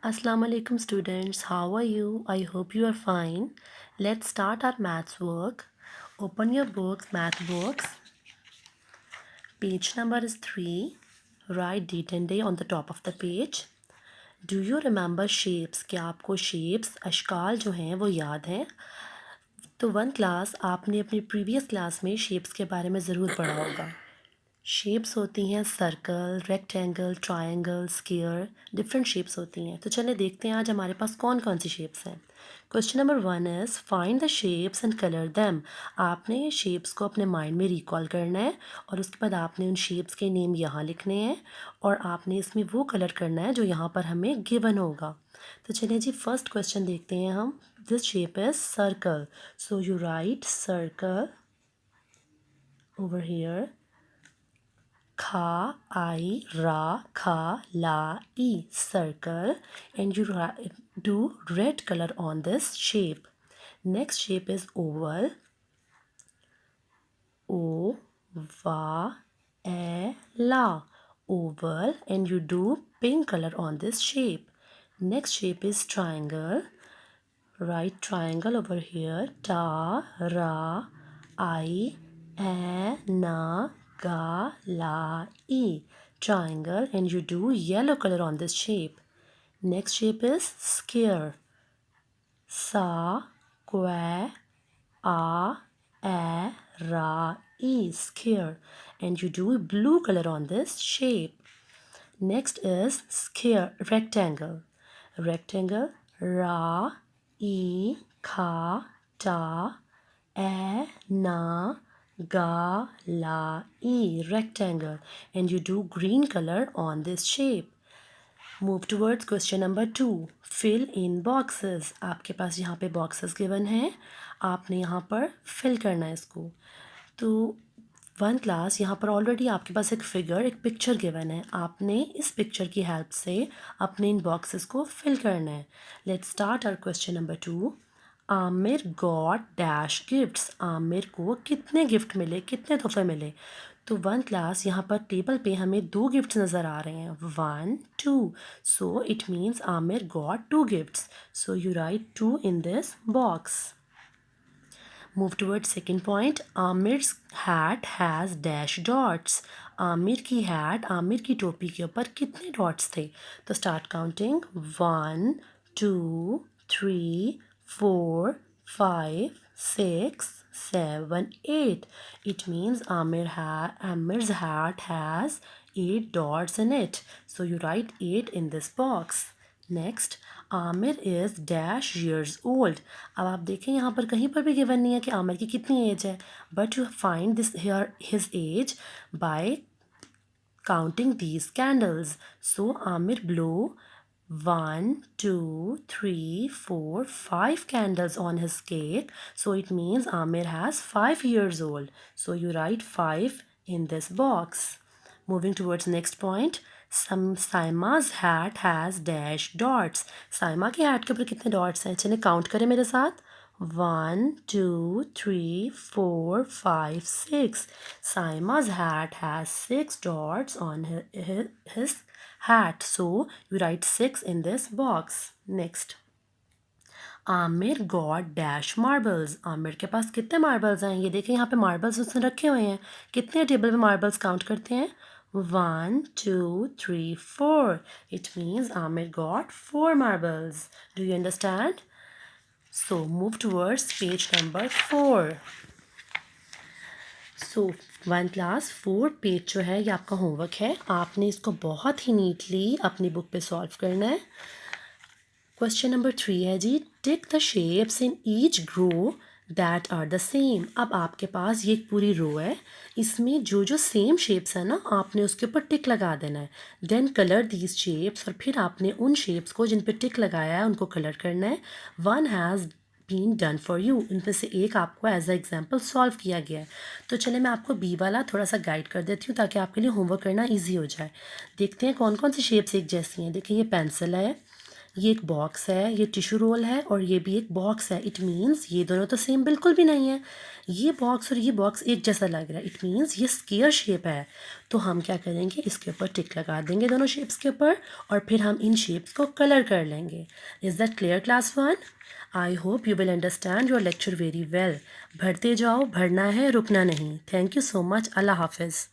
Assalamu alaikum students, how are you? I hope you are fine. Let's start our maths work. Open your books, math books. Page number is 3. Write date and day on the top of the page. Do you remember shapes? क्या आपको shapes, अशकाल जो हैं वो याद हैं? तो one class आपने अपनी प्रीवियस क्लास में शेप्स के बारे में ज़रूर पढ़ा होगा। शेप्स होती हैं circle, rectangle, triangle, square, different shapes होती हैं। तो चलिए देखते हैं आज हमारे पास कौन कौन सी शेप्स हैं। Question number 1 is find the shapes and colour them. आपने ये शेप्स को अपने माइंड में रिकॉल करना है और उसके बाद आपने उन शेप्स के नेम यहाँ लिखने हैं और आपने इसमें वो कलर करना है जो यहाँ पर हमें गिवन होगा। तो चलिए जी फर्स्ट क्वेश्चन देखते हैं हम। This shape is circle, so you right circle over here. Kha, I, Ra, Kha, La, E, circle, and you do red color on this shape. Next shape is oval. O, Va, E, La, oval, and you do pink color on this shape. Next shape is triangle. Write triangle over here. Ta, Ra, I, Na, Ga, La, E. Triangle, and you do yellow color on this shape. Next shape is square. Sa, Que, A, E, Ra, E. Square, and you do blue color on this shape. Next is square rectangle. Rectangle. Ra, E, Kha, Ta, E, Na, Ga, La, E. Rectangle, and you do green color on this shape. Move towards question number 2. Fill in boxes. आपके पास यहाँ पे boxes given हैं, आपने यहाँ पर fill करना है इसको। तो वन क्लास यहाँ पर ऑलरेडी आपके पास एक फिगर, एक पिक्चर गिवन है, आपने इस पिक्चर की हेल्प से अपने इन बॉक्सेस को फिल करना है। Let's start our question number 2। Aamir got dash gifts. Aamir को कितने गिफ्ट मिले, कितने तोहफे मिले? तो वन क्लास यहाँ पर टेबल पे हमें 2 गिफ्ट्स नज़र आ रहे हैं, 1 2, so it means Aamir got 2 gifts, so you right 2 in this box. Move towards second point. Amir's hat has dash dots. Aamir की हैट, आमिर की टोपी के ऊपर कितने डॉट्स थे? तो start counting. 1 2 3 4 5 6 7 8. It means Amir's hat has 8 dots in it. So you write 8 in this box. Next, Aamir is dash years old. अब आप देखें यहाँ पर कहीं पर भी गिवन नहीं है कि आमिर की कितनी एज है, but you find this here his as by counting these candles. So Aamir blow 1 2 3 4 5 candles on his cake, so it means Amir has 5 years old, so you write 5 in this box. Moving towards next point. Saima's hat has dash dots. Saima की hat के ऊपर कितने dots हैं? चलिए count करें मेरे साथ। 1 2 3 4 5 6. Saima's hat has 6 dots on his hat, so you write 6 in this box. Next. Aamir God dash marbles. Aamir के पास कितने मार्बल्स हैं? ये देखें यहाँ पे मार्बल्स उसने रखे हुए हैं। कितने टेबल पे मार्बल्स काउंट करते हैं? 1 2 3 4. It means Aamir got 4 marbles. Do you understand? So move towards page number 4। So one class 4 page जो है ये आपका होमवर्क है, आपने इसको बहुत ही नीटली अपनी बुक पे सॉल्व करना है। क्वेश्चन नंबर 3 है जी, tick the shapes in each row that are the same. अब आपके पास ये एक पूरी रो है, इसमें जो जो सेम शेप्स है ना, आपने उसके ऊपर टिक लगा देना है। देन कलर दीज शेप्स, और फिर आपने उन शेप्स को जिन पे टिक लगाया है उनको कलर करना है। One has been done for you, इनमें से एक आपको एज अ एग्जाम्पल सॉल्व किया गया है। तो चले मैं आपको बी वाला थोड़ा सा गाइड कर देती हूँ ताकि आपके लिए होमवर्क करना ईजी हो जाए। देखते हैं कौन कौन सी शेप्स एक जैसी हैं। देखिए ये पेंसिल है, ये एक बॉक्स है, ये टिश्यू रोल है और ये भी एक बॉक्स है। इट मीन्स ये दोनों तो सेम बिल्कुल भी नहीं है। ये बॉक्स और ये बॉक्स एक जैसा लग रहा है। इट मीन्स ये स्क्वायर शेप है। तो हम क्या करेंगे, इसके ऊपर टिक लगा देंगे दोनों शेप्स के ऊपर और फिर हम इन शेप्स को कलर कर लेंगे। Is that clear class 1? I hope you will understand your lecture very well. भरते जाओ, भरना है, रुकना नहीं। Thank you so much. अल्लाह हाफिज़।